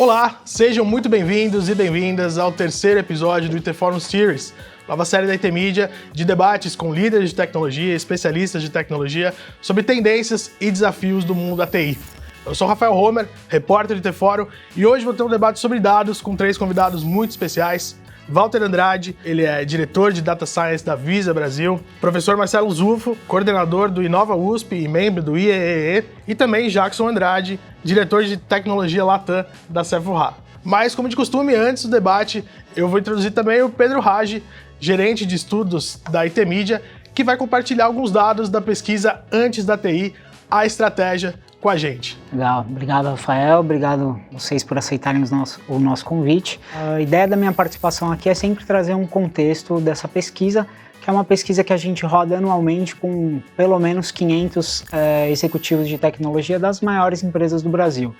Olá, sejam muito bem-vindos e bem-vindas ao terceiro episódio do IT Forum Series, nova série da IT Media de debates com líderes de tecnologia, especialistas de tecnologia, sobre tendências e desafios do mundo da TI. Eu sou Rafael Homer, repórter do IT Forum, e hoje vou ter um debate sobre dados com três convidados muito especiais. Walter Andrade, ele é diretor de Data Science da Visa Brasil, professor Marcelo Zufo, coordenador do Inova USP e membro do IEEE, e também Jackson Andrade, diretor de tecnologia Latam da Sephora. Mas, como de costume, antes do debate, eu vou introduzir também o Pedro Raj, gerente de estudos da IT Media, que vai compartilhar alguns dados da pesquisa Antes da TI, a estratégia, com a gente. Legal, obrigado Rafael, obrigado vocês por aceitarem o nosso convite. A ideia da minha participação aqui é sempre trazer um contexto dessa pesquisa, que é uma pesquisa que a gente roda anualmente com pelo menos 500 executivos de tecnologia das maiores empresas do Brasil.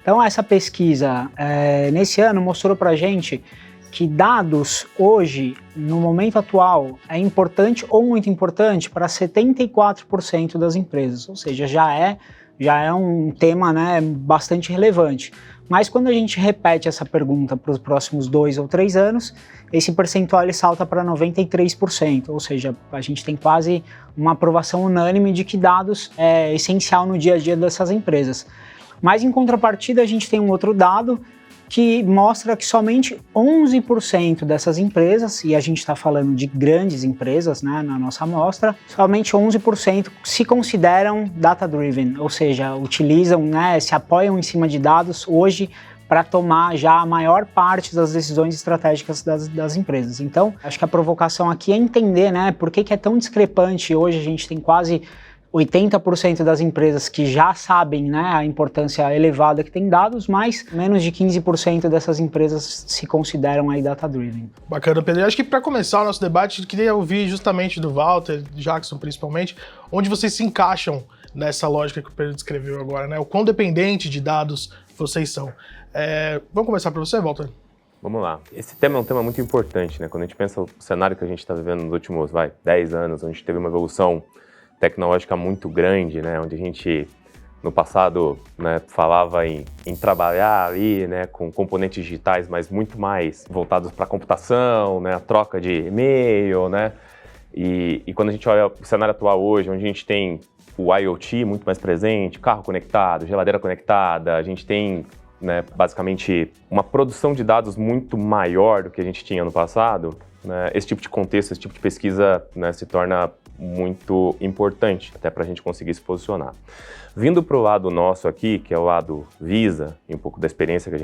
Então essa pesquisa, nesse ano, mostrou pra gente que dados hoje, no momento atual, é importante ou muito importante para 74% das empresas, ou seja, já é um tema, né, bastante relevante. Mas quando a gente repete essa pergunta para os próximos 2 ou 3 anos, esse percentual ele salta para 93%, ou seja, a gente tem quase uma aprovação unânime de que dados é essencial no dia a dia dessas empresas. Mas em contrapartida a gente tem um outro dado que mostra que somente 11% dessas empresas, e a gente está falando de grandes empresas, né, na nossa amostra, somente 11% se consideram data-driven, ou seja, utilizam, né, se apoiam em cima de dados hoje para tomar já a maior parte das decisões estratégicas das empresas. Então, acho que a provocação aqui é entender, né, por que é tão discrepante. Hoje a gente tem quase 80% das empresas que já sabem, né, a importância elevada que tem dados, mas menos de 15% dessas empresas se consideram aí data-driven. Bacana, Pedro. Eu acho que para começar o nosso debate, eu queria ouvir justamente do Walter, Jackson principalmente, onde vocês se encaixam nessa lógica que o Pedro descreveu agora, né? O quão dependente de dados vocês são. Vamos começar para você, Walter? Vamos lá. Esse tema é um tema muito importante, né? Quando a gente pensa no cenário que a gente está vivendo nos últimos 10 anos, onde a gente teve uma evolução tecnológica muito grande, né, onde a gente no passado, né, falava em trabalhar ali, né, com componentes digitais, mas muito mais voltados para a computação, né, a troca de e-mail, né, e quando a gente olha o cenário atual hoje, onde a gente tem o IoT muito mais presente, carro conectado, geladeira conectada, a gente tem, né, basicamente uma produção de dados muito maior do que a gente tinha no passado, né, esse tipo de contexto, esse tipo de pesquisa, né, se torna muito importante, até para a gente conseguir se posicionar. Vindo para o lado nosso aqui, que é o lado Visa, e um pouco da experiência que a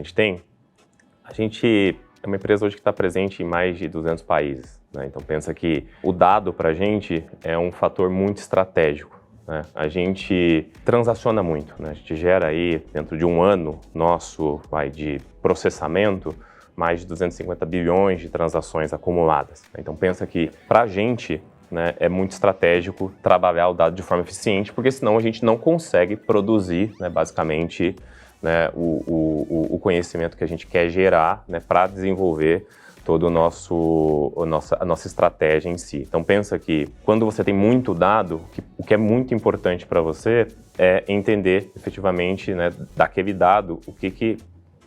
gente é uma empresa hoje que está presente em mais de 200 países, né? Então pensa que o dado para a gente é um fator muito estratégico, né? A gente transaciona muito, né? A gente gera aí, dentro de um ano nosso de processamento, mais de 250 bilhões de transações acumuladas. Então pensa que para a gente, né, é muito estratégico trabalhar o dado de forma eficiente, porque senão a gente não consegue produzir, né, basicamente, né, o conhecimento que a gente quer gerar, né, para desenvolver todo a nossa estratégia em si. Então pensa que quando você tem muito dado, o que é muito importante para você é entender efetivamente, né, daquele dado o que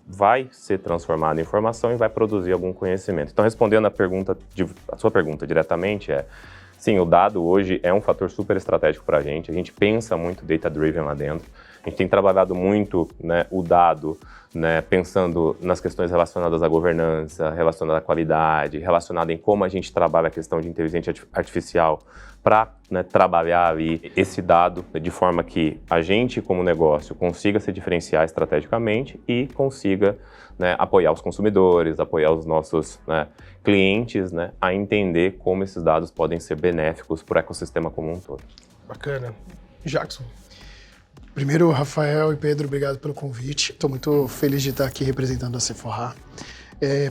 vai ser transformado em informação e vai produzir algum conhecimento. Então respondendo a sua pergunta diretamente sim, o dado hoje é um fator super estratégico para a gente pensa muito data-driven lá dentro, a gente tem trabalhado muito, né, o dado, né, pensando nas questões relacionadas à governança, relacionadas à qualidade, relacionada em como a gente trabalha a questão de inteligência artificial para, né, trabalhar ali esse dado de forma que a gente, como negócio, consiga se diferenciar estrategicamente e consiga, né, apoiar os consumidores, apoiar os nossos, né, clientes, né, a entender como esses dados podem ser benéficos para o ecossistema como um todo. Bacana. Jackson. Primeiro, Rafael e Pedro, obrigado pelo convite. Estou muito feliz de estar aqui representando a Sephora.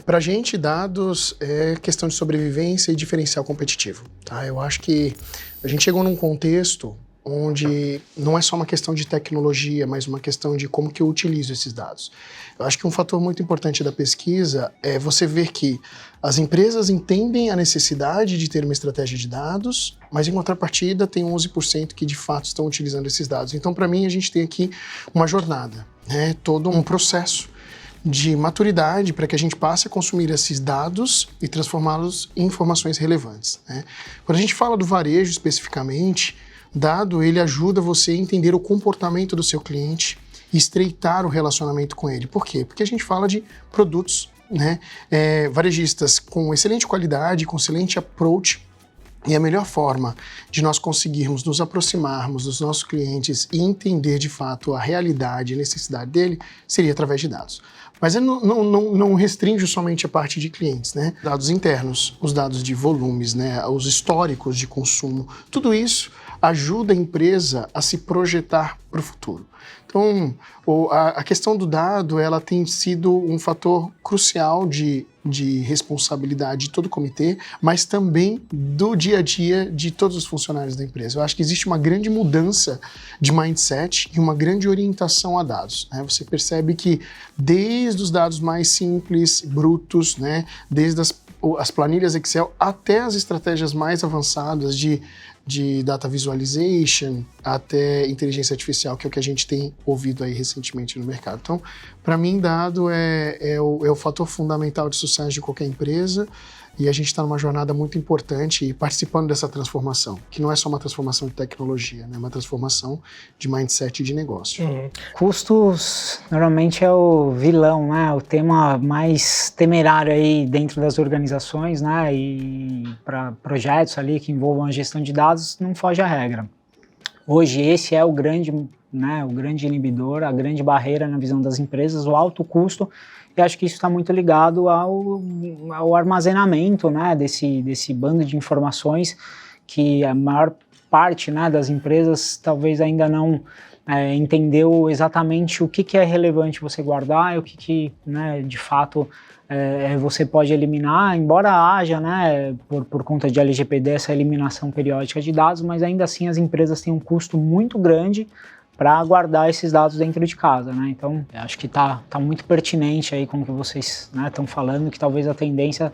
Para a gente, dados é questão de sobrevivência e diferencial competitivo. Tá? Eu acho que a gente chegou num contexto onde não é só uma questão de tecnologia, mas uma questão de como que eu utilizo esses dados. Eu acho que um fator muito importante da pesquisa é você ver que as empresas entendem a necessidade de ter uma estratégia de dados, mas em contrapartida tem 11% que de fato estão utilizando esses dados. Então, para mim, a gente tem aqui uma jornada, né? Todo um processo de maturidade para que a gente passe a consumir esses dados e transformá-los em informações relevantes, né? Quando a gente fala do varejo especificamente, dado ele ajuda você a entender o comportamento do seu cliente e estreitar o relacionamento com ele. Por quê? Porque a gente fala de produtos, né, varejistas com excelente qualidade, com excelente approach, e a melhor forma de nós conseguirmos nos aproximarmos dos nossos clientes e entender de fato a realidade e a necessidade dele seria através de dados. Mas eu não restringe somente a parte de clientes, né? Dados internos, os dados de volumes, né, os históricos de consumo, tudo isso ajuda a empresa a se projetar para o futuro. Então, a questão do dado, ela tem sido um fator crucial de responsabilidade de todo o comitê, mas também do dia a dia de todos os funcionários da empresa. Eu acho que existe uma grande mudança de mindset e uma grande orientação a dados, né? Você percebe que desde os dados mais simples, brutos, né, desde as planilhas Excel até as estratégias mais avançadas de data visualization até inteligência artificial, que é o que a gente tem ouvido aí recentemente no mercado. Então, para mim, dado é o fator fundamental de sucesso de qualquer empresa, e a gente está numa jornada muito importante e participando dessa transformação, que não é só uma transformação de tecnologia, né? É uma transformação de mindset e de negócio. Custos normalmente é o vilão, né? O tema mais temerário aí dentro das organizações, né? E para projetos ali que envolvam a gestão de dados, não foge à regra. Hoje esse é o grande, né? O grande inibidor, a grande barreira na visão das empresas, o alto custo. E acho que isso está muito ligado ao armazenamento, né, desse bando de informações que a maior parte, né, das empresas talvez ainda não entendeu exatamente o que é relevante você guardar e o que né, de fato você pode eliminar, embora haja, né, por conta de LGPD, essa eliminação periódica de dados, mas ainda assim as empresas têm um custo muito grande para guardar esses dados dentro de casa, né? Então, acho que tá muito pertinente aí com o que vocês estão falando, que talvez a tendência,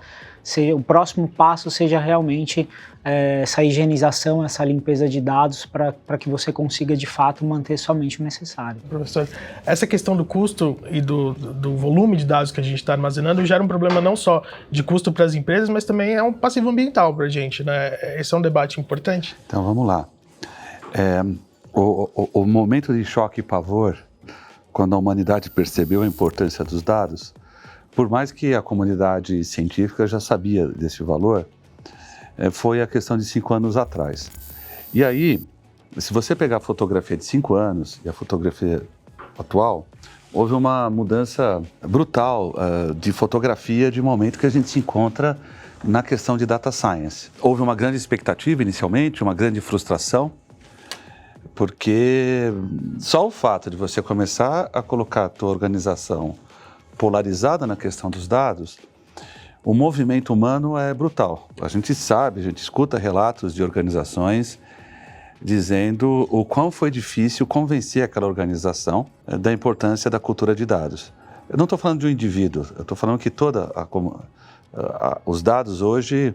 o próximo passo seja realmente essa higienização, essa limpeza de dados para que você consiga, de fato, manter somente o necessário. Professor, essa questão do custo e do volume de dados que a gente está armazenando gera um problema não só de custo para as empresas, mas também é um passivo ambiental para a gente, né? Esse é um debate importante. Então, vamos lá. O momento de choque e pavor, quando a humanidade percebeu a importância dos dados, por mais que a comunidade científica já sabia desse valor, foi a questão de 5 anos atrás. E aí, se você pegar a fotografia de 5 anos e a fotografia atual, houve uma mudança brutal de fotografia de momento que a gente se encontra na questão de data science. Houve uma grande expectativa inicialmente, uma grande frustração, porque só o fato de você começar a colocar a tua organização polarizada na questão dos dados, o movimento humano é brutal. A gente sabe, a gente escuta relatos de organizações dizendo o quão foi difícil convencer aquela organização da importância da cultura de dados. Eu não estou falando de um indivíduo, eu estou falando que os dados hoje,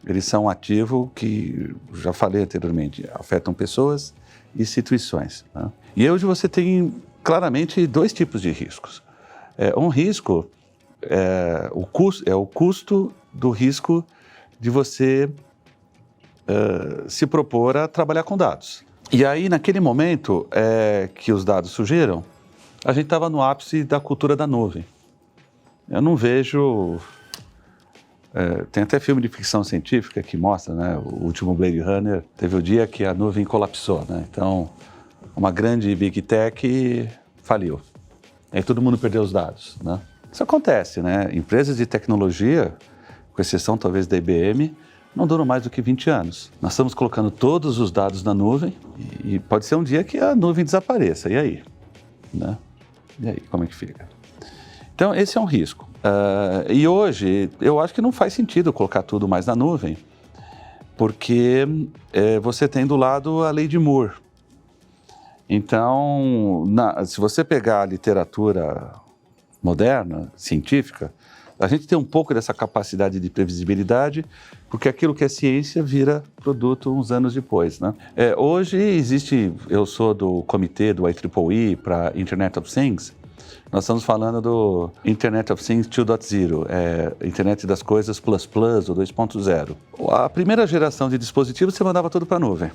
eles são um ativo que, já falei anteriormente, afetam pessoas e instituições, né? E hoje você tem claramente 2 tipos de riscos. Um risco é o custo do risco de você se propor a trabalhar com dados. E aí, naquele momento que os dados surgiram, a gente estava no ápice da cultura da nuvem. Eu não vejo... tem até filme de ficção científica que mostra, né, o último Blade Runner, teve o dia que a nuvem colapsou, né? Então, uma grande Big Tech faliu. Aí todo mundo perdeu os dados, né? Isso acontece, né? Empresas de tecnologia, com exceção talvez da IBM, não duram mais do que 20 anos. Nós estamos colocando todos os dados na nuvem e pode ser um dia que a nuvem desapareça. E aí? Né? E aí, como é que fica? Então, esse é um risco. E hoje, eu acho que não faz sentido colocar tudo mais na nuvem, porque você tem do lado a lei de Moore. Então, se você pegar a literatura moderna, científica, a gente tem um pouco dessa capacidade de previsibilidade, porque aquilo que é ciência vira produto uns anos depois, né? Hoje existe, eu sou do comitê do IEEE para Internet of Things, Nós estamos falando do Internet of Things 2.0, Internet das Coisas plus plus, ou 2.0. A primeira geração de dispositivos você mandava tudo para a nuvem.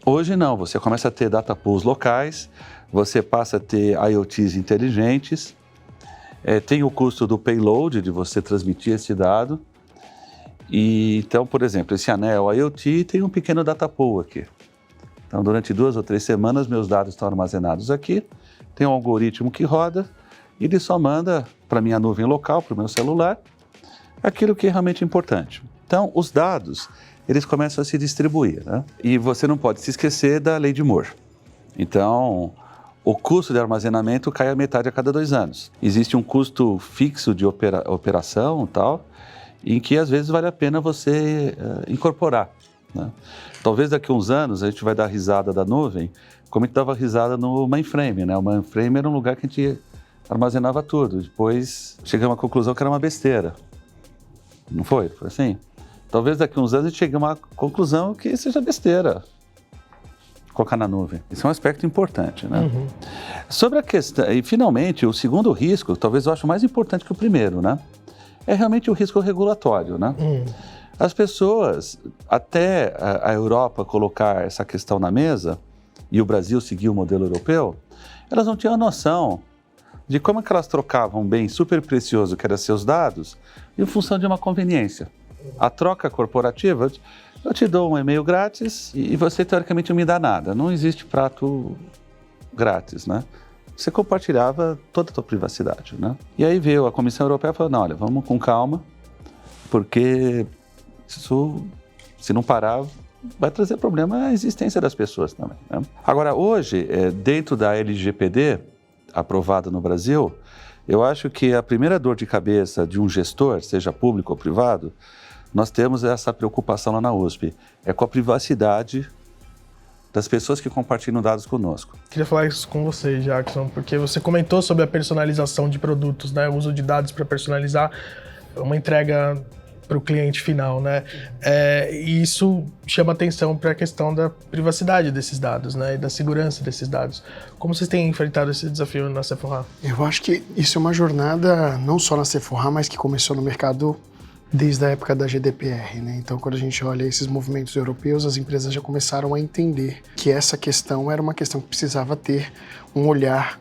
Hoje não, você começa a ter data pools locais, você passa a ter IoTs inteligentes, tem o custo do payload, de você transmitir esse dado. E, então, por exemplo, esse anel IoT tem um pequeno data pool aqui. Então, durante 2 ou 3 semanas, meus dados estão armazenados aqui, tem um algoritmo que roda, e ele só manda para a minha nuvem local, para o meu celular, aquilo que é realmente importante. Então, os dados, eles começam a se distribuir, né? E você não pode se esquecer da lei de Moore. Então, o custo de armazenamento cai a metade a cada 2 anos. Existe um custo fixo de operação e tal, em que às vezes vale a pena você incorporar, né? Talvez daqui a uns anos a gente vai dar risada da nuvem, como a gente dava risada no mainframe, né? O mainframe era um lugar que a gente armazenava tudo. Depois chegamos à conclusão que era uma besteira. Não foi? Foi assim? Talvez daqui a uns anos a gente chegue a uma conclusão que seja besteira colocar na nuvem. Isso é um aspecto importante, né? Uhum. Sobre a questão, e finalmente, o segundo risco, talvez eu acho mais importante que o primeiro, né? É realmente o risco regulatório, né? As pessoas, até a Europa colocar essa questão na mesa, e o Brasil seguir o modelo europeu, elas não tinham noção de como é que elas trocavam um bem super precioso, que eram seus dados, em função de uma conveniência. A troca corporativa, eu te dou um e-mail grátis e você, teoricamente, não me dá nada. Não existe prato grátis, né? Você compartilhava toda a tua privacidade, né? E aí veio a Comissão Europeia e falou, não, olha, vamos com calma, porque isso, se não parar, vai trazer problema à existência das pessoas também, né? Agora, hoje, dentro da LGPD, aprovada no Brasil, eu acho que a primeira dor de cabeça de um gestor, seja público ou privado, nós temos essa preocupação lá na USP, é com a privacidade das pessoas que compartilham dados conosco. Queria falar isso com você, Jackson, porque você comentou sobre a personalização de produtos, né? O uso de dados para personalizar uma entrega para o cliente final, né? E isso chama atenção para a questão da privacidade desses dados, né? E da segurança desses dados. Como vocês têm enfrentado esse desafio na Sephora? Eu acho que isso é uma jornada não só na Sephora, mas que começou no mercado desde a época da GDPR, né? Então, quando a gente olha esses movimentos europeus, as empresas já começaram a entender que essa questão era uma questão que precisava ter um olhar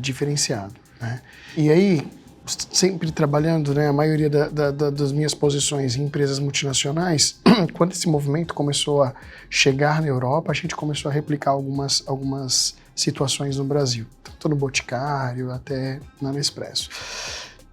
diferenciado, né? E aí, sempre trabalhando, né, a maioria das minhas posições em empresas multinacionais, quando esse movimento começou a chegar na Europa, a gente começou a replicar algumas situações no Brasil, tanto no Boticário até na Nespresso.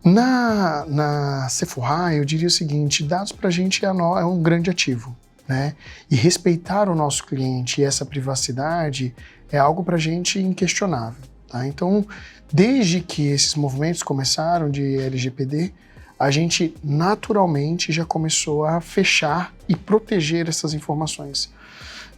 Na Sephora, eu diria o seguinte, dados para a gente é um grande ativo, né? E respeitar o nosso cliente e essa privacidade é algo para a gente inquestionável, tá? Então, desde que esses movimentos começaram de LGPD, a gente naturalmente já começou a fechar e proteger essas informações.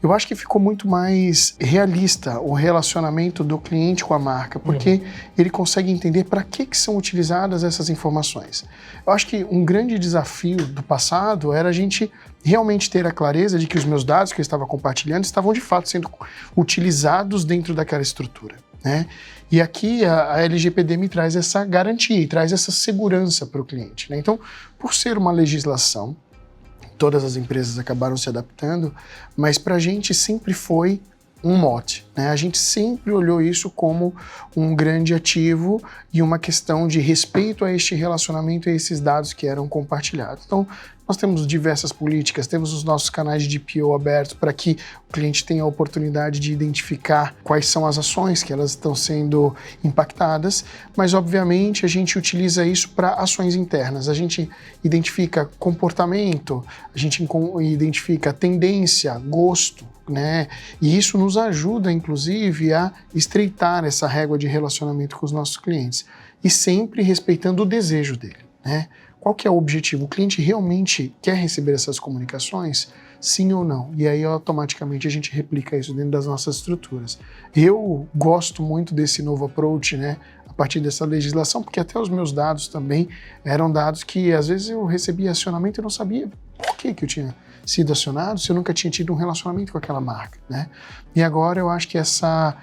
Eu acho que ficou muito mais realista o relacionamento do cliente com a marca, porque ele consegue entender para que são utilizadas essas informações. Eu acho que um grande desafio do passado era a gente realmente ter a clareza de que os meus dados que eu estava compartilhando estavam de fato sendo utilizados dentro daquela estrutura, né? E aqui a LGPD me traz essa garantia e traz essa segurança para o cliente, né? Então, por ser uma legislação, todas as empresas acabaram se adaptando, mas para a gente sempre foi um mote, né? A gente sempre olhou isso como um grande ativo e uma questão de respeito a este relacionamento e a esses dados que eram compartilhados. Então, nós temos diversas políticas, temos os nossos canais de DPO abertos para que o cliente tenha a oportunidade de identificar quais são as ações que elas estão sendo impactadas, mas obviamente a gente utiliza isso para ações internas. A gente identifica comportamento, a gente identifica tendência, gosto, né? E isso nos ajuda, inclusive, a estreitar essa régua de relacionamento com os nossos clientes e sempre respeitando o desejo dele, né? Qual que é o objetivo? O cliente realmente quer receber essas comunicações? Sim ou não? E aí, automaticamente, a gente replica isso dentro das nossas estruturas. Eu gosto muito desse novo approach, né? A partir dessa legislação, porque até os meus dados também eram dados que, às vezes, eu recebia acionamento e não sabia por que eu tinha sido acionado, se eu nunca tinha tido um relacionamento com aquela marca, né? E agora eu acho que essa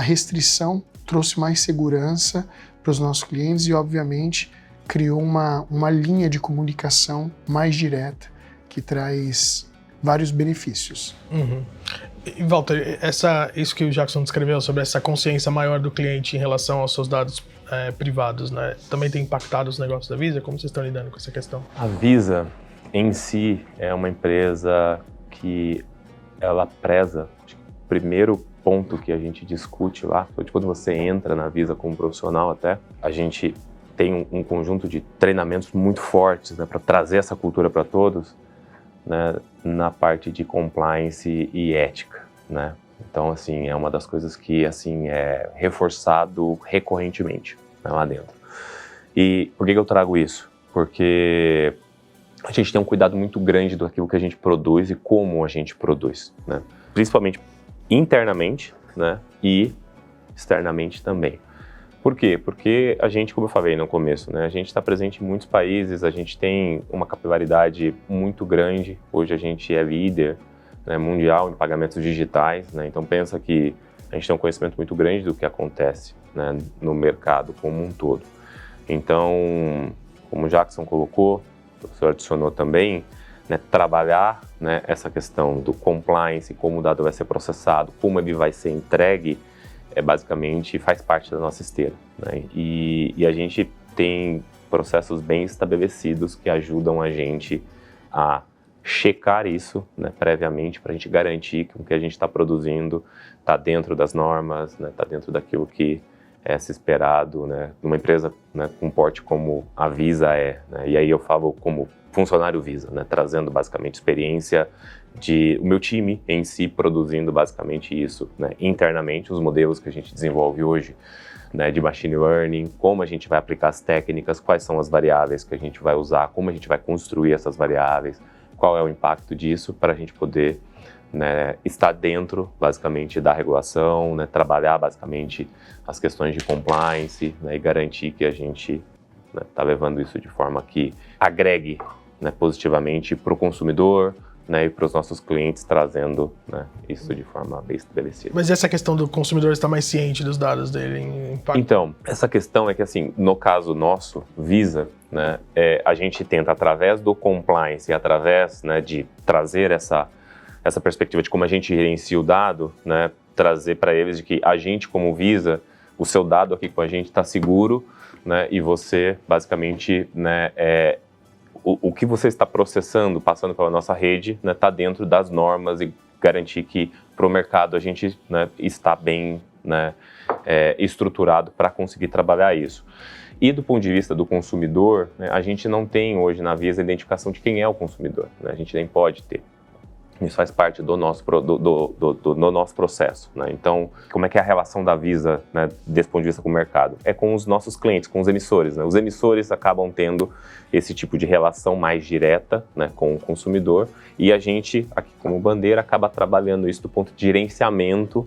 restrição trouxe mais segurança para os nossos clientes e, obviamente, criou uma linha de comunicação mais direta que traz vários benefícios. E, Walter, isso que o Jackson descreveu sobre essa consciência maior do cliente em relação aos seus dados privados, né? Também tem impactado os negócios da Visa? Como vocês estão lidando com essa questão? A Visa, em si, é uma empresa que ela preza, acho que o primeiro ponto que a gente discute lá, quando você entra na Visa como profissional até, a gente tem um conjunto de treinamentos muito fortes, né, para trazer essa cultura para todos, né, na parte de compliance e ética, né? Então, assim, é uma das coisas que, assim, é reforçado recorrentemente, né, lá dentro. E por que eu trago isso? Porque a gente tem um cuidado muito grande daquilo que a gente produz e como a gente produz, né? Principalmente internamente, né, e externamente também. Por quê? Porque a gente, como eu falei no começo, né, a gente está presente em muitos países, a gente tem uma capilaridade muito grande. Hoje a gente é líder, né, mundial em pagamentos digitais, né, então pensa que a gente tem um conhecimento muito grande do que acontece, né, no mercado como um todo. Então, como o Jackson colocou, o professor adicionou também, né, trabalhar, né, essa questão do compliance, como o dado vai ser processado, como ele vai ser entregue, basicamente faz parte da nossa esteira, né? E a gente tem processos bem estabelecidos que ajudam a gente a checar isso, né, previamente, para a gente garantir que o que a gente está produzindo está dentro das normas, né, está dentro daquilo que é se esperado, né, numa empresa, né, com porte como a Visa né? E aí eu falo como funcionário Visa, né, trazendo basicamente experiência de o meu time em si produzindo basicamente isso, né, internamente, os modelos que a gente desenvolve hoje, né, de machine learning, como a gente vai aplicar as técnicas, quais são as variáveis que a gente vai usar, como a gente vai construir essas variáveis, qual é o impacto disso para a gente poder, né, estar dentro basicamente da regulação, né, trabalhar basicamente as questões de compliance, né, e garantir que a gente está levando isso de forma que agregue, né, positivamente para o consumidor, né, e para os nossos clientes, trazendo, né, isso de forma bem estabelecida. Mas essa questão do consumidor estar mais ciente dos dados dele em impacto? Então, essa questão é que, assim, no caso nosso, Visa, né, a gente tenta, através do compliance e através, né, de trazer essa perspectiva de como a gente gerencia o dado, né, trazer para eles de que a gente, como Visa, o seu dado aqui com a gente está seguro, né, e você, basicamente, né, o que você está processando, passando pela nossa rede, né, está dentro das normas e garantir que para o mercado a gente, né, está bem, né, estruturado para conseguir trabalhar isso. E do ponto de vista do consumidor, né, a gente não tem hoje na Visa a identificação de quem é o consumidor, né, a gente nem pode ter. Isso faz parte do nosso processo, né? Então, como é que é a relação da Visa, né, desse ponto de vista com o mercado? É com os nossos clientes, com os emissores, né? Os emissores acabam tendo esse tipo de relação mais direta, né, com o consumidor, e a gente, aqui como bandeira, acaba trabalhando isso do ponto de gerenciamento,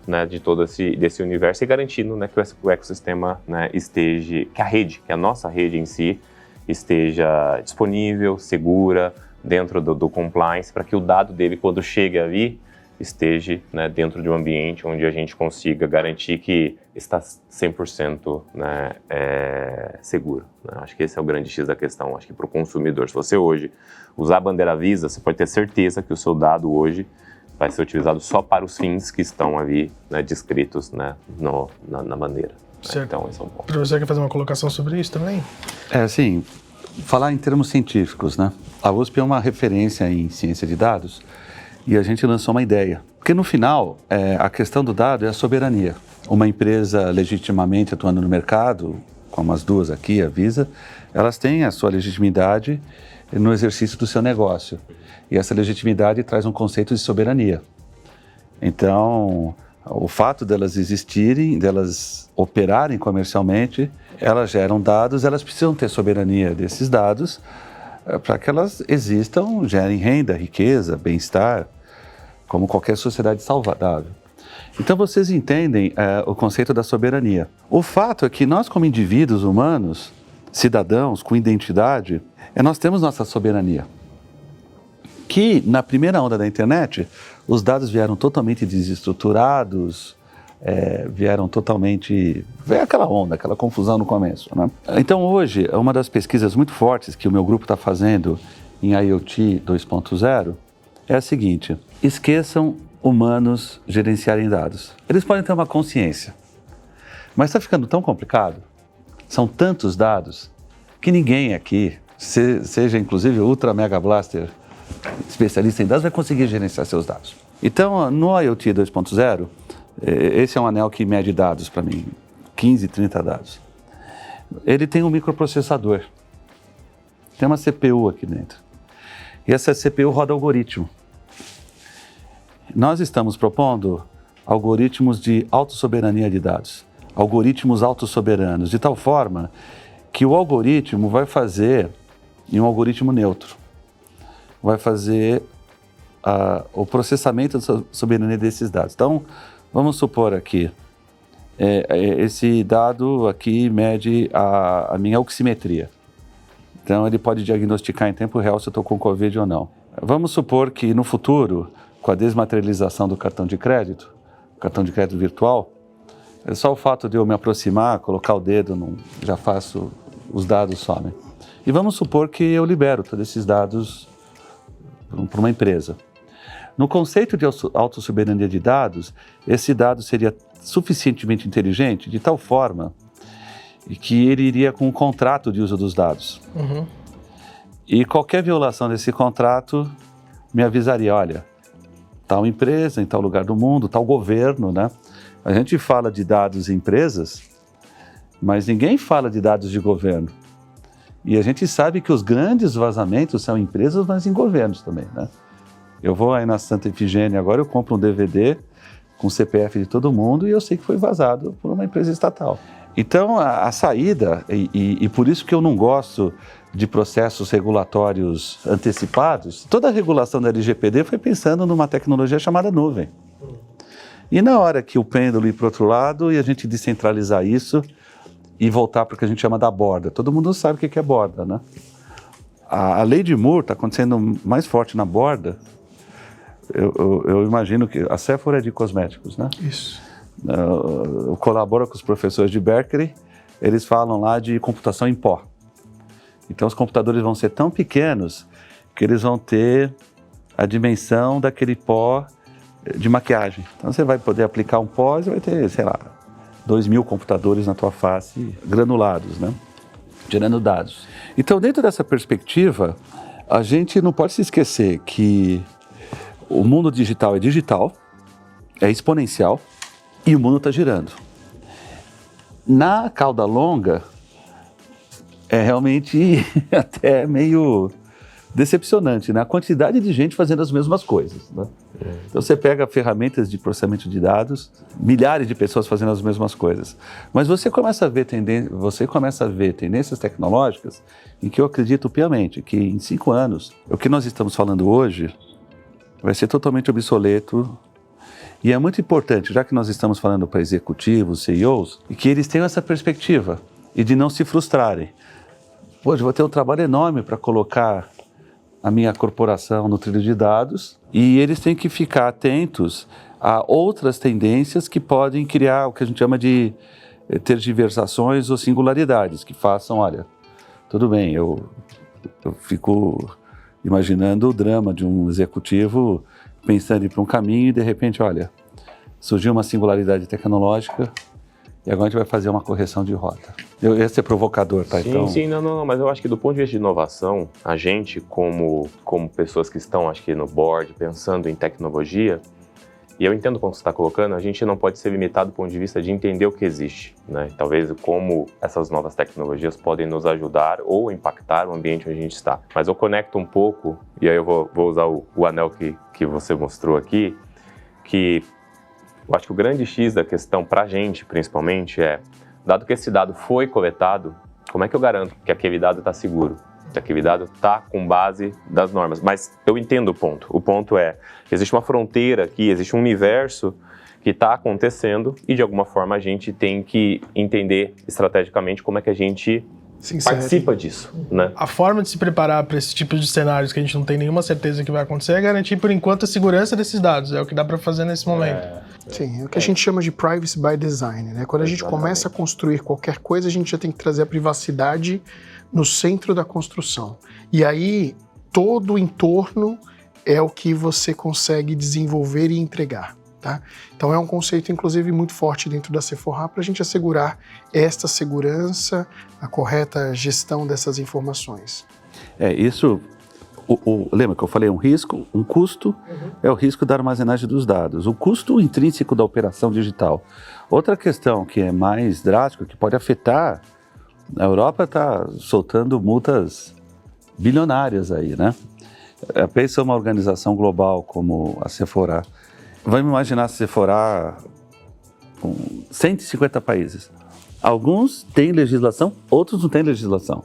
né, de todo desse universo e garantindo, né, que o ecossistema, né, esteja, que a rede, que a nossa rede em si esteja disponível, segura, dentro do compliance, para que o dado dele, quando chega ali, esteja, né, dentro de um ambiente onde a gente consiga garantir que está 100%, né, seguro, né? Acho que esse é o grande X da questão. Acho que para o consumidor, se você hoje usar a bandeira Visa, você pode ter certeza que o seu dado hoje vai ser utilizado só para os fins que estão ali, né, descritos, né, na bandeira. Certo. Então, esse é um ponto. O professor quer fazer uma colocação sobre isso também? Assim, falar em termos científicos, né? A USP é uma referência em ciência de dados e a gente lançou uma ideia. Porque no final, a questão do dado é a soberania. Uma empresa legitimamente atuando no mercado, como as duas aqui, a Visa, elas têm a sua legitimidade no exercício do seu negócio. E essa legitimidade traz um conceito de soberania. Então, o fato delas existirem, delas operarem comercialmente, elas geram dados, elas precisam ter soberania desses dados para que elas existam, gerem renda, riqueza, bem-estar, como qualquer sociedade saudável. Então vocês entendem o conceito da soberania. O fato é que nós, como indivíduos humanos, cidadãos com identidade, nós temos nossa soberania. Que na primeira onda da internet, os dados vieram totalmente desestruturados, vieram totalmente... Veio aquela onda, aquela confusão no começo, né? Então hoje, uma das pesquisas muito fortes que o meu grupo está fazendo em IoT 2.0 é a seguinte: esqueçam humanos gerenciarem dados. Eles podem ter uma consciência, mas está ficando tão complicado, são tantos dados, que ninguém aqui, seja inclusive o Ultra Mega Blaster, especialista em dados, vai conseguir gerenciar seus dados. Então, no IoT 2.0, esse é um anel que mede dados para mim, 15, 30 dados. Ele tem um microprocessador, tem uma CPU aqui dentro. E essa CPU roda algoritmo. Nós estamos propondo algoritmos de autossoberania de dados, algoritmos autossoberanos, de tal forma que o algoritmo vai fazer, em um algoritmo neutro, vai fazer o processamento da soberania desses dados. Então, vamos supor aqui, esse dado aqui mede a minha oximetria. Então, ele pode diagnosticar em tempo real se eu estou com Covid ou não. Vamos supor que no futuro, com a desmaterialização do cartão de crédito virtual, é só o fato de eu me aproximar, colocar o dedo, já faço, os dados somem. E vamos supor que eu libero todos esses dados para uma empresa. No conceito de autossoberania de dados, esse dado seria suficientemente inteligente de tal forma que ele iria com um contrato de uso dos dados. Uhum. E qualquer violação desse contrato me avisaria, olha, tal empresa, em tal lugar do mundo, tal governo, né? A gente fala de dados em empresas, mas ninguém fala de dados de governo. E a gente sabe que os grandes vazamentos são em empresas, mas em governos também, né? Eu vou aí na Santa Efigênia agora, eu compro um DVD com o CPF de todo mundo e eu sei que foi vazado por uma empresa estatal. Então, a saída, e por isso que eu não gosto de processos regulatórios antecipados, toda a regulação da LGPD foi pensando numa tecnologia chamada nuvem. E na hora que o pêndulo ir para o outro lado e a gente descentralizar isso e voltar para o que a gente chama da borda, todo mundo sabe o que é borda, né? A lei de Moore está acontecendo mais forte na borda. Eu imagino que a Sephora é de cosméticos, né? Isso. Eu colaboro com os professores de Berkeley, eles falam lá de computação em pó. Então os computadores vão ser tão pequenos que eles vão ter a dimensão daquele pó de maquiagem. Então você vai poder aplicar um pó e você vai ter, sei lá, 2.000 computadores na tua face granulados, né? Gerando dados. Então, dentro dessa perspectiva, a gente não pode se esquecer que o mundo digital é exponencial e o mundo está girando. Na cauda longa, é realmente até meio decepcionante, né? A quantidade de gente fazendo as mesmas coisas, né? Então você pega ferramentas de processamento de dados, milhares de pessoas fazendo as mesmas coisas, mas você começa a ver tendências tecnológicas em que eu acredito piamente que em 5 anos, o que nós estamos falando hoje vai ser totalmente obsoleto. E é muito importante, já que nós estamos falando para executivos, CEOs, que eles tenham essa perspectiva e de não se frustrarem. Hoje eu vou ter um trabalho enorme para colocar a minha corporação no trilho de dados e eles têm que ficar atentos a outras tendências que podem criar o que a gente chama de tergiversações ou singularidades, que façam, olha, tudo bem, eu fico imaginando o drama de um executivo pensando em ir para um caminho e de repente, olha, surgiu uma singularidade tecnológica e agora a gente vai fazer uma correção de rota. Eu ia ser provocador, tá? Sim, não, mas eu acho que do ponto de vista de inovação, a gente como pessoas que estão, acho que no board, pensando em tecnologia, e eu entendo como você está colocando, a gente não pode ser limitado do ponto de vista de entender o que existe, né? Talvez como essas novas tecnologias podem nos ajudar ou impactar o ambiente onde a gente está. Mas eu conecto um pouco, e aí eu vou usar o anel que você mostrou aqui, que eu acho que o grande X da questão para a gente, principalmente, dado que esse dado foi coletado, como é que eu garanto que aquele dado está seguro? Que aquele dado está com base das normas? Mas eu entendo o ponto. O ponto é, existe uma fronteira aqui, existe um universo que está acontecendo e, de alguma forma, a gente tem que entender estrategicamente como é que a gente participa disso, né? A forma de se preparar para esse tipo de cenários que a gente não tem nenhuma certeza que vai acontecer é garantir, por enquanto, a segurança desses dados. É o que dá para fazer nesse momento. Sim, é o que a gente chama de privacy by design, né? Quando a gente começa a construir qualquer coisa, a gente já tem que trazer a privacidade no centro da construção. E aí, todo o entorno é o que você consegue desenvolver e entregar. Tá? Então é um conceito, inclusive, muito forte dentro da C4HA para a gente assegurar esta segurança, a correta gestão dessas informações. Isso, lembra que eu falei um risco, um custo, é o risco da armazenagem dos dados, o custo intrínseco da operação digital. Outra questão que é mais drástica, que pode afetar, a Europa está soltando multas bilionárias aí, né? Pensa uma organização global como a C4HA. Vamos imaginar se for com 150 países. Alguns têm legislação, outros não têm legislação.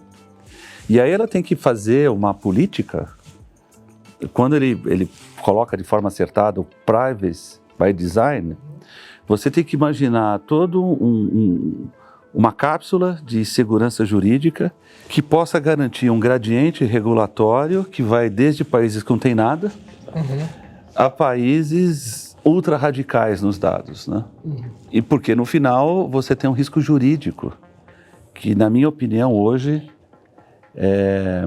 E aí ela tem que fazer uma política, quando ele coloca de forma acertada o privacy by design, você tem que imaginar todo uma cápsula de segurança jurídica que possa garantir um gradiente regulatório que vai desde países que não têm nada a países ultra radicais nos dados, né? E porque no final você tem um risco jurídico que, na minha opinião, hoje é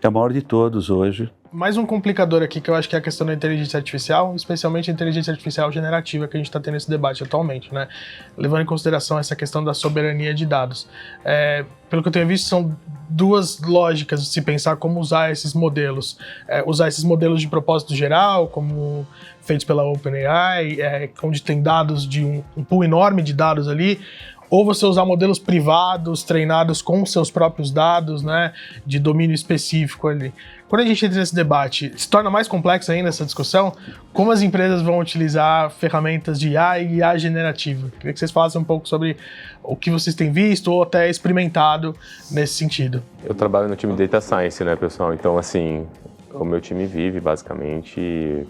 o maior de todos hoje. Mais um complicador aqui que eu acho que é a questão da inteligência artificial, especialmente a inteligência artificial generativa que a gente está tendo esse debate atualmente, né? Levando em consideração essa questão da soberania de dados. Pelo que eu tenho visto, são duas lógicas de se pensar como usar esses modelos. Usar esses modelos de propósito geral, como feitos pela OpenAI, onde tem dados de um pool enorme de dados ali, ou você usar modelos privados, treinados com seus próprios dados, né, de domínio específico ali. Quando a gente entra nesse debate, se torna mais complexa ainda essa discussão, como as empresas vão utilizar ferramentas de IA e IA generativa. Queria que vocês falassem um pouco sobre o que vocês têm visto ou até experimentado nesse sentido. Eu trabalho no time de Data Science, né, pessoal? Então, assim, o meu time vive basicamente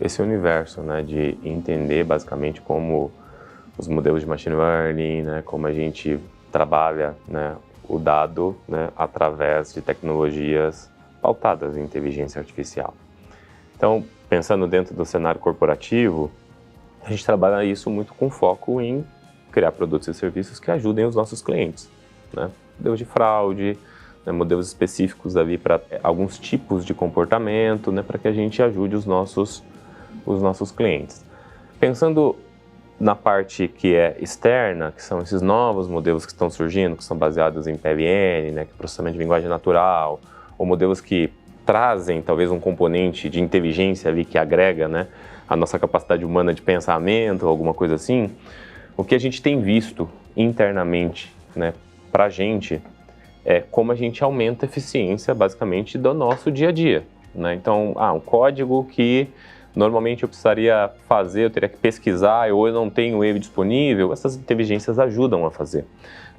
esse universo, né, de entender basicamente como os modelos de machine learning, né, como a gente trabalha, né, o dado, né, através de tecnologias pautadas em inteligência artificial. Então, pensando dentro do cenário corporativo, a gente trabalha isso muito com foco em criar produtos e serviços que ajudem os nossos clientes, né? Modelos de fraude, né, modelos específicos ali para alguns tipos de comportamento, né, para que a gente ajude os nossos clientes. Pensando na parte que é externa, que são esses novos modelos que estão surgindo, que são baseados em PLN, né, que é processamento de linguagem natural, ou modelos que trazem talvez um componente de inteligência ali que agrega, né, a nossa capacidade humana de pensamento, alguma coisa assim, o que a gente tem visto internamente, né, para a gente, é como a gente aumenta a eficiência, basicamente, do nosso dia a dia, né? Então, um código que normalmente eu precisaria fazer, eu teria que pesquisar, ou eu não tenho ele disponível, essas inteligências ajudam a fazer.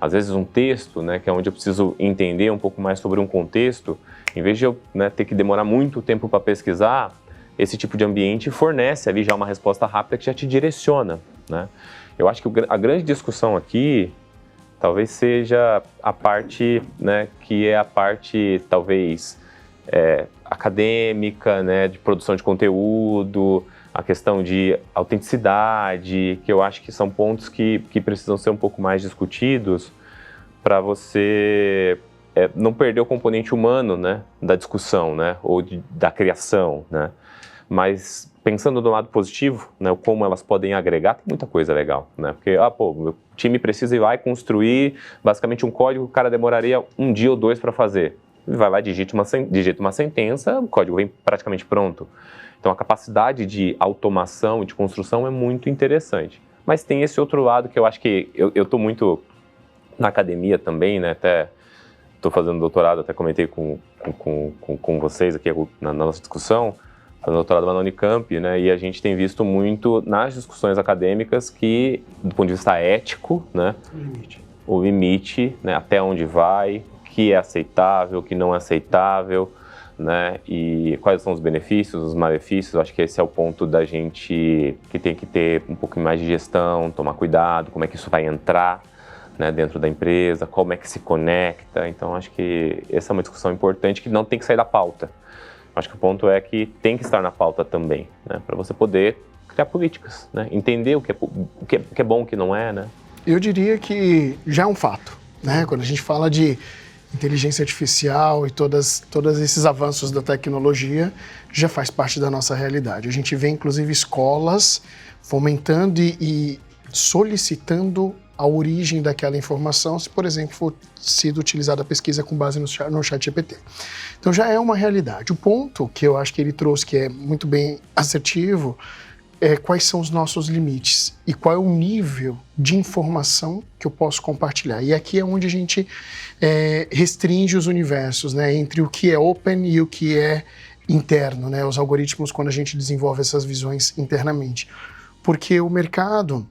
Às vezes um texto, né, que é onde eu preciso entender um pouco mais sobre um contexto, em vez de eu, né, ter que demorar muito tempo para pesquisar, esse tipo de ambiente fornece ali já uma resposta rápida que já te direciona, né? Eu acho que a grande discussão aqui talvez seja a parte, né, que é a parte talvez acadêmica, né, de produção de conteúdo, a questão de autenticidade, que eu acho que são pontos que precisam ser um pouco mais discutidos para você não perder o componente humano, né, da discussão, né, ou da criação, né. Mas pensando do lado positivo, né, como elas podem agregar, tem muita coisa legal, né, porque, meu time precisa ir lá e construir basicamente um código que o cara demoraria 1 dia ou 2 para fazer. Ele vai lá, digita uma sentença, o código vem praticamente pronto. Então a capacidade de automação e de construção é muito interessante. Mas tem esse outro lado que eu acho que eu estou muito na academia também, né, até estou fazendo doutorado, até comentei com vocês aqui na nossa discussão, fazendo doutorado lá na Unicamp, né, e a gente tem visto muito nas discussões acadêmicas que, do ponto de vista ético, né, o limite, né, até onde vai, o que é aceitável, o que não é aceitável, né, e quais são os benefícios, os malefícios. Eu acho que esse é o ponto da gente que tem que ter um pouco mais de gestão, tomar cuidado, como é que isso vai entrar, né, dentro da empresa, como é que se conecta. Então, acho que essa é uma discussão importante que não tem que sair da pauta. Acho que o ponto é que tem que estar na pauta também, né, para você poder criar políticas, né, entender o que é bom, o que não é, né. Eu diria que já é um fato, né, quando a gente fala de inteligência artificial e todos esses avanços da tecnologia, já faz parte da nossa realidade. A gente vê, inclusive, escolas fomentando e solicitando a origem daquela informação, se, por exemplo, for sido utilizada a pesquisa com base no ChatGPT. Então já é uma realidade. O ponto que eu acho que ele trouxe, que é muito bem assertivo, é quais são os nossos limites e qual é o nível de informação que eu posso compartilhar. E aqui é onde a gente restringe os universos, né, entre o que é open e o que é interno, né, os algoritmos, quando a gente desenvolve essas visões internamente. Porque o mercado,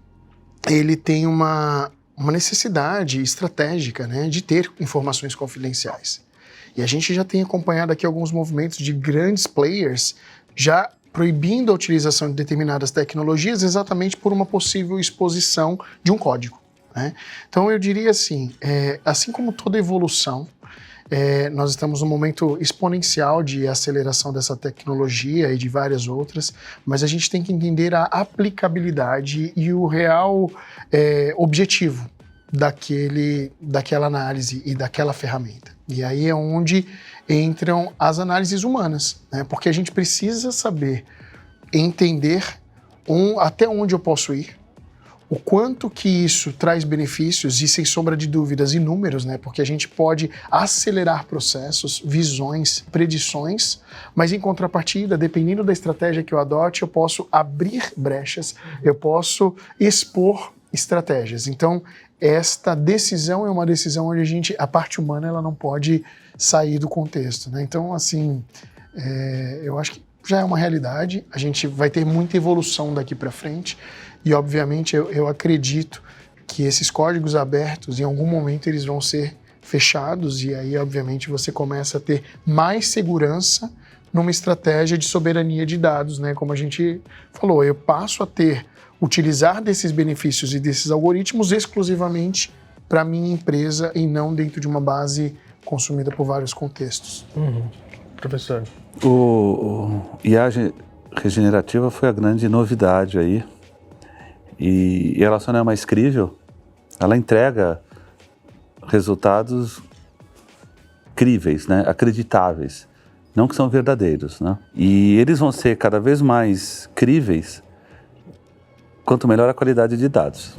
ele tem uma necessidade estratégica, né, de ter informações confidenciais. E a gente já tem acompanhado aqui alguns movimentos de grandes players já proibindo a utilização de determinadas tecnologias exatamente por uma possível exposição de um código, né? Então eu diria assim, assim como toda evolução, nós estamos num momento exponencial de aceleração dessa tecnologia e de várias outras, mas a gente tem que entender a aplicabilidade e o real objetivo daquela análise e daquela ferramenta. E aí é onde entram as análises humanas, né? Porque a gente precisa saber entender até onde eu posso ir, o quanto que isso traz benefícios e, sem sombra de dúvidas, inúmeros, né? Porque a gente pode acelerar processos, visões, predições, mas em contrapartida, dependendo da estratégia que eu adote, eu posso abrir brechas, eu posso expor estratégias. Então, esta decisão é uma decisão onde a parte humana, ela não pode sair do contexto, né? Então, assim, eu acho que já é uma realidade, a gente vai ter muita evolução daqui para frente e, obviamente, eu acredito que esses códigos abertos, em algum momento, eles vão ser fechados e aí, obviamente, você começa a ter mais segurança numa estratégia de soberania de dados, né? Como a gente falou, eu passo a utilizar desses benefícios e desses algoritmos exclusivamente para a minha empresa e não dentro de uma base consumida por vários contextos. Professor. O IA regenerativa foi a grande novidade aí. E ela só não é mais crível, ela entrega resultados críveis, né? Acreditáveis, não que são verdadeiros, né? E eles vão ser cada vez mais críveis quanto melhor a qualidade de dados.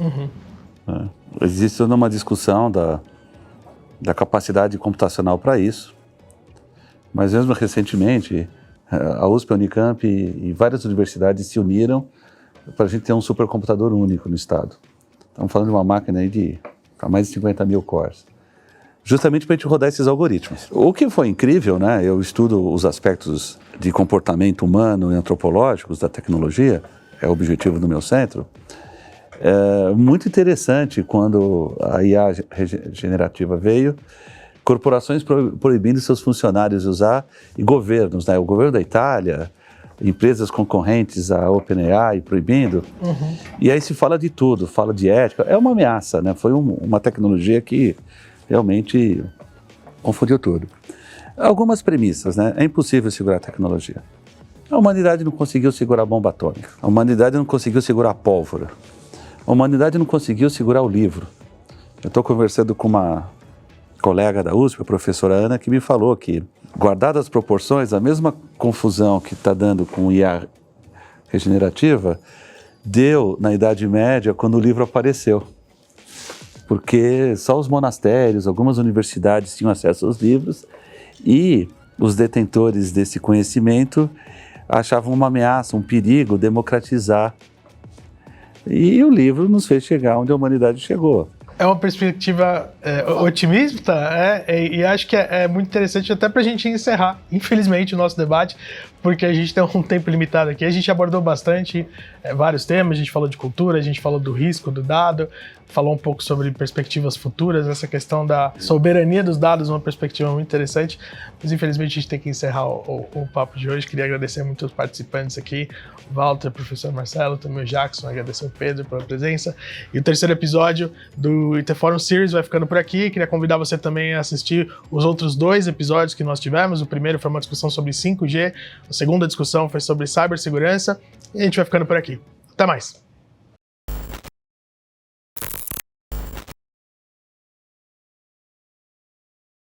Existe toda uma discussão da capacidade computacional para isso, mas mesmo recentemente a USP, a Unicamp e várias universidades se uniram para a gente ter um supercomputador único no estado. Estamos falando de uma máquina aí de mais de 50 mil cores, justamente para a gente rodar esses algoritmos. O que foi incrível, né? Eu estudo os aspectos de comportamento humano e antropológicos da tecnologia, é o objetivo do meu centro. É muito interessante quando a IA regenerativa veio, corporações proibindo seus funcionários usar, e governos, né? O governo da Itália, empresas concorrentes à OpenAI proibindo, e aí se fala de tudo, fala de ética, é uma ameaça, né? Foi uma tecnologia que realmente confundiu tudo. Algumas premissas, né? É impossível segurar a tecnologia. A humanidade não conseguiu segurar a bomba atômica, a humanidade não conseguiu segurar a pólvora, a humanidade não conseguiu segurar o livro. Eu estou conversando com uma colega da USP, a professora Ana, que me falou que, guardadas as proporções, a mesma confusão que está dando com IA regenerativa deu na Idade Média quando o livro apareceu. Porque só os monastérios, algumas universidades tinham acesso aos livros e os detentores desse conhecimento achavam uma ameaça, um perigo democratizar. E o livro nos fez chegar onde a humanidade chegou. É uma perspectiva otimista, e acho que é muito interessante até para a gente encerrar, infelizmente, o nosso debate, porque a gente tem um tempo limitado aqui. A gente abordou bastante vários temas, a gente falou de cultura, a gente falou do risco do dado, falou um pouco sobre perspectivas futuras, essa questão da soberania dos dados, uma perspectiva muito interessante, mas infelizmente a gente tem que encerrar o papo de hoje. Queria agradecer muito os participantes aqui, o Walter, o professor Marcelo, também o Jackson, agradecer o Pedro pela presença. E o terceiro episódio do IT Forum Series vai ficando por aqui. Queria convidar você também a assistir os outros 2 episódios que nós tivemos. O primeiro foi uma discussão sobre 5G, a segunda discussão foi sobre cibersegurança, e a gente vai ficando por aqui. Até mais!